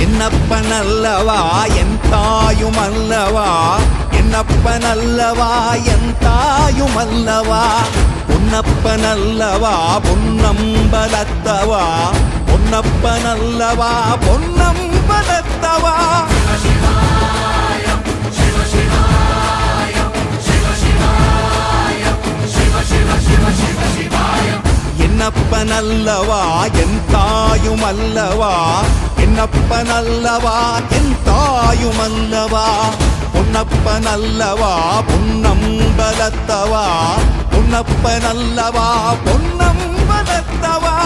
என்னப்பனல்லவா என் தாயுமல்லவா, என்னப்பனல்லவா என் தாயுமல்லவா, பொன்னப்பனல்லவா பொன்னம்பலத்தவா, பொன்னப்பனல்லவா பொன்னம்பலத்தவா. என்னப்பனல்லவா என் தாயுமல்லவா, என்னப்பனல்லவா என் தாயுமல்லவா, பொன்னப்பனல்லவா பொன்னம்பலத்தவா, பொன்னப்பனல்லவா பொன்னம்பலத்தவா.